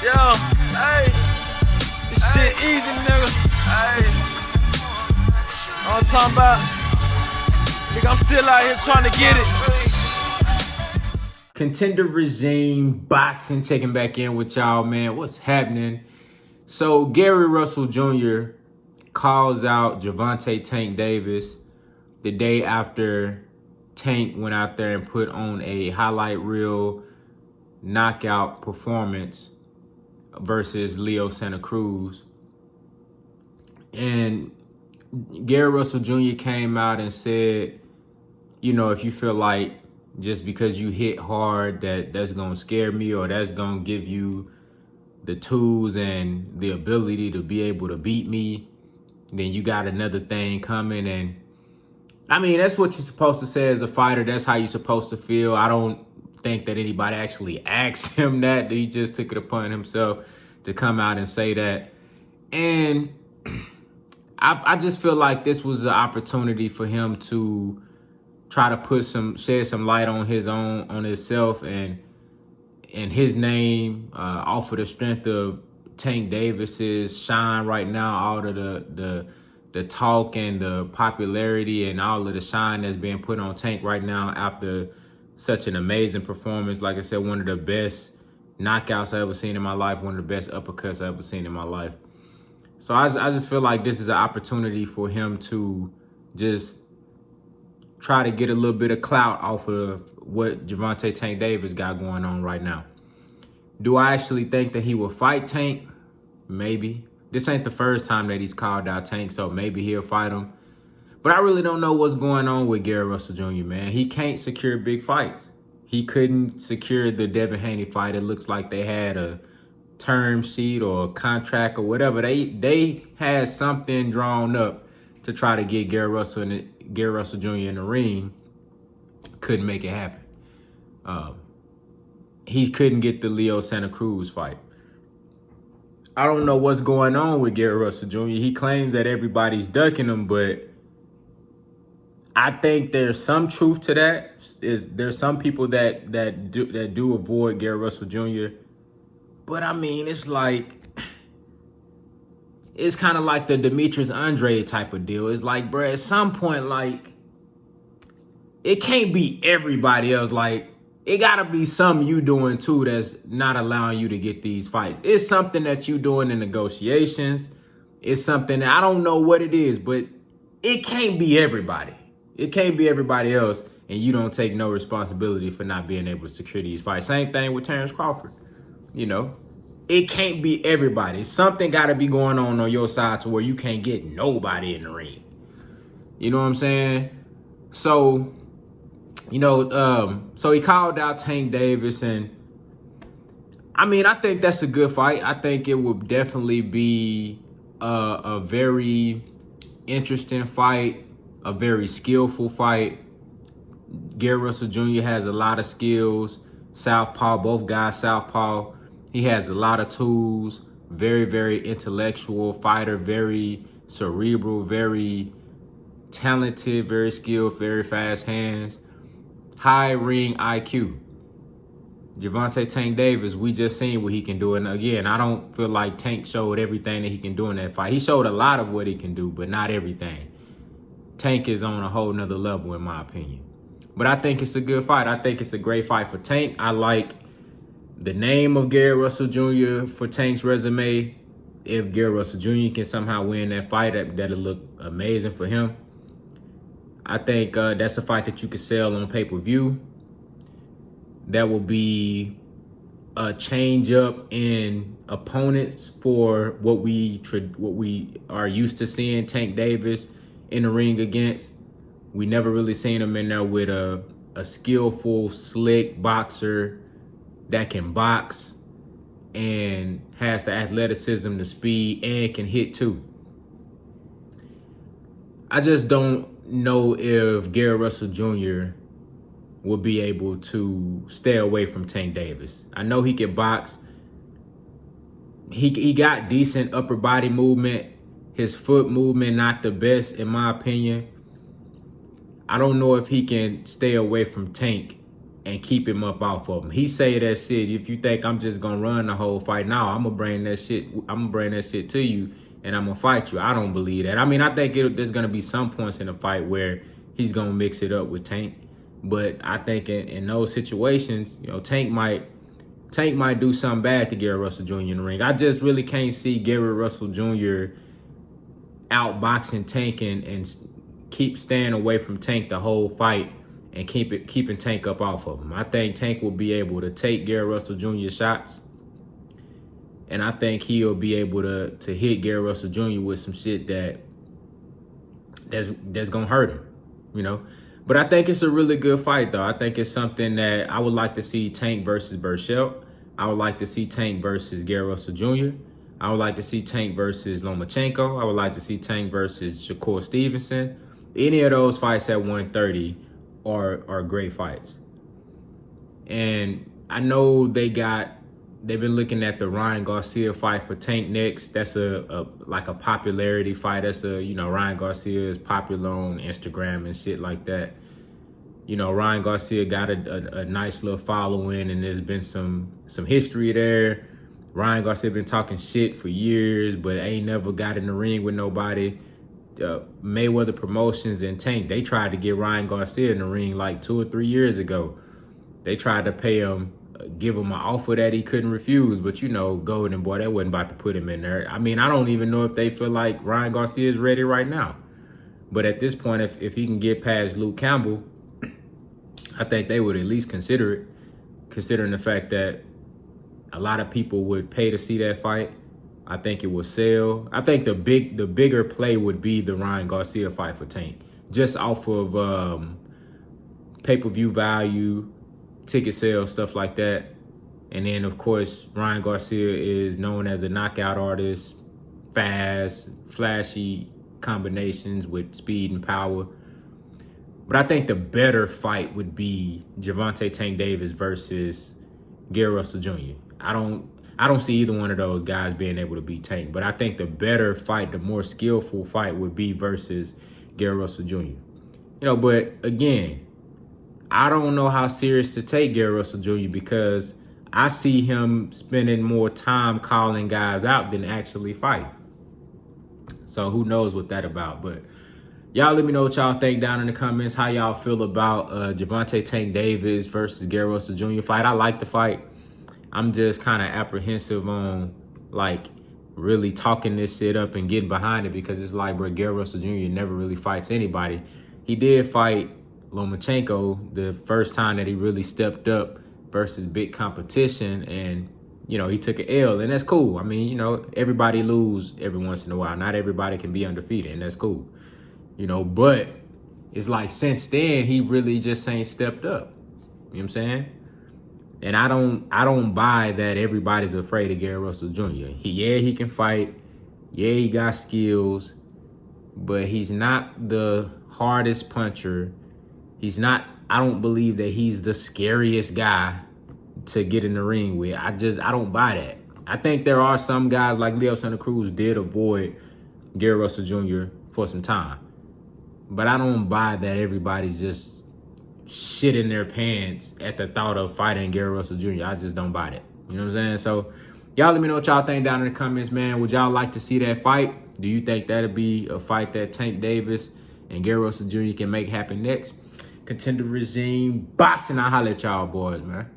Yeah, hey, this shit easy, nigga. Hey, all I'm talking about, nigga, I'm still out here trying to get it. Contender Regime Boxing checking back in with y'all, man. What's happening? So Gary Russell Jr. calls out Gervonta Tank Davis the day after Tank went out there and put on a highlight reel knockout performance versus Leo Santa Cruz. And Gary Russell Jr. came out and said, you know, if you feel like just because you hit hard that's going to scare me or that's going to give you the tools and the ability to be able to beat me, then you got another thing coming. And I mean, that's what you're supposed to say as a fighter. That's how you're supposed to feel. I don't think that anybody actually asked him that. He just took it upon himself to come out and say that. And I just feel like this was an opportunity for him to try to shed some light on himself and his name, off of the strength of Tank Davis's shine right now, all of the talk and the popularity and all of the shine that's being put on Tank right now after such an amazing performance. Like I said, one of the best knockouts I ever seen in my life, one of the best uppercuts I ever seen in my life. So I just feel like this is an opportunity for him to just try to get a little bit of clout off of what Gervonta Tank Davis got going on right now. Do I actually think that he will fight Tank? Maybe. This ain't the first time that he's called out Tank, so maybe he'll fight him. But I really don't know what's going on with Gary Russell Jr., man. He can't secure big fights. He couldn't secure the Devin Haney fight. It looks like they had a term sheet or a contract or whatever. They had something drawn up to try to get Gary Russell Jr. in the ring. Couldn't make it happen. He couldn't get the Leo Santa Cruz fight. I don't know what's going on with Gary Russell Jr. He claims that everybody's ducking him, but I think there's some truth to that. There's some people that do avoid Gary Russell Jr. But I mean, it's kind of like the Demetrius Andre type of deal. It's like, bro, at some point, like, it can't be everybody else. Like, it gotta be something you doing too that's not allowing you to get these fights. It's something that you doing in negotiations. It's something that I don't know what it is, but it can't be everybody. It can't be everybody else, and you don't take no responsibility for not being able to secure these fights. Same thing with Terrence Crawford. You know, it can't be everybody. Something got to be going on your side to where you can't get nobody in the ring. You know what I'm saying? So, you know, so he called out Tank Davis, and I mean, I think that's a good fight. I think it would definitely be a very interesting fight, a very skillful fight. Gary Russell Jr. has a lot of skills. Southpaw, both guys southpaw. He has a lot of tools. Very, very intellectual fighter. Very cerebral. Very talented. Very skilled. Very fast hands. High ring IQ. Gervonta Tank Davis, we just seen what he can do. And again, I don't feel like Tank showed everything that he can do in that fight. He showed a lot of what he can do, but not everything. Tank is on a whole nother level, in my opinion. But I think it's a good fight. I think it's a great fight for Tank. I like the name of Gary Russell Jr. for Tank's resume. If Gary Russell Jr. can somehow win that fight, that'll look amazing for him. I think that's a fight that you could sell on pay-per-view. That will be a change up in opponents for what we are used to seeing Tank Davis in the ring against. We never really seen him in there with a skillful, slick boxer that can box and has the athleticism, the speed, and can hit too. I just don't know if Gary Russell Jr. will be able to stay away from Tank Davis. I know he can box. He got decent upper body movement. His foot movement, not the best, in my opinion. I don't know if he can stay away from Tank and keep him up off of him. He say that shit. If you think I'm just gonna run the whole fight, now I'm gonna bring that shit. I'm gonna bring that shit to you, and I'm gonna fight you. I don't believe that. I mean, I think there's gonna be some points in the fight where he's gonna mix it up with Tank, but I think in those situations, you know, Tank might do something bad to Gary Russell Jr. in the ring. I just really can't see Gary Russell Jr. outboxing Tank and keep staying away from Tank the whole fight and keeping Tank up off of him. I think Tank will be able to take Gary Russell Jr. shots, and I think he'll be able to hit Gary Russell Jr. with some shit that's gonna hurt him, you know. But I think it's a really good fight, though. I think it's something that I would like to see Tank versus Burchell. I would like to see Tank versus Gary Russell Jr. I would like to see Tank versus Lomachenko. I would like to see Tank versus Shakur Stevenson. Any of those fights at 130 are great fights. And I know they've been looking at the Ryan Garcia fight for Tank next. That's a popularity fight. That's Ryan Garcia is popular on Instagram and shit like that. You know, Ryan Garcia got a nice little following, and there's been some history there. Ryan Garcia been talking shit for years, but ain't never got in the ring with nobody. Mayweather Promotions and Tank, they tried to get Ryan Garcia in the ring like 2 or 3 years ago. They tried to pay him, give him an offer that he couldn't refuse, but you know, Golden Boy, they wasn't about to put him in there. I mean, I don't even know if they feel like Ryan Garcia is ready right now. But at this point, if he can get past Luke Campbell, I think they would at least consider it, considering the fact that a lot of people would pay to see that fight. I think it will sell. I think the bigger play would be the Ryan Garcia fight for Tank, just off of pay-per-view value, ticket sales, stuff like that. And then, of course, Ryan Garcia is known as a knockout artist, fast, flashy combinations with speed and power. But I think the better fight would be Gervonta Tank Davis versus Gary Russell Jr. I don't see either one of those guys being able to beat Tank, but I think the better fight, the more skillful fight would be versus Gary Russell Jr. You know, but again, I don't know how serious to take Gary Russell Jr. because I see him spending more time calling guys out than actually fighting. So who knows what that's about, but y'all let me know what y'all think down in the comments, how y'all feel about Gervonta Tank Davis versus Gary Russell Jr. fight. I like the fight. I'm just kind of apprehensive on, like, really talking this shit up and getting behind it because it's like, bro, Gary Russell Jr. never really fights anybody. He did fight Lomachenko the first time that he really stepped up versus big competition, and, you know, he took an L, and that's cool. I mean, you know, everybody lose every once in a while. Not everybody can be undefeated, and that's cool. You know, but it's like since then, he really just ain't stepped up. You know what I'm saying? And I don't buy that everybody's afraid of Gary Russell Jr. He can fight. Yeah, he got skills. But he's not the hardest puncher. I don't believe that he's the scariest guy to get in the ring with. I don't buy that. I think there are some guys like Leo Santa Cruz did avoid Gary Russell Jr. for some time. But I don't buy that everybody's just shit in their pants at the thought of fighting Gary Russell Jr. I just don't buy that. You know what I'm saying? So y'all let me know what y'all think down in the comments, man. Would y'all like to see that fight? Do you think that'd be a fight that Tank Davis and Gary Russell Jr. can make happen next? Contender regime boxing. I'll holler at y'all boys, man.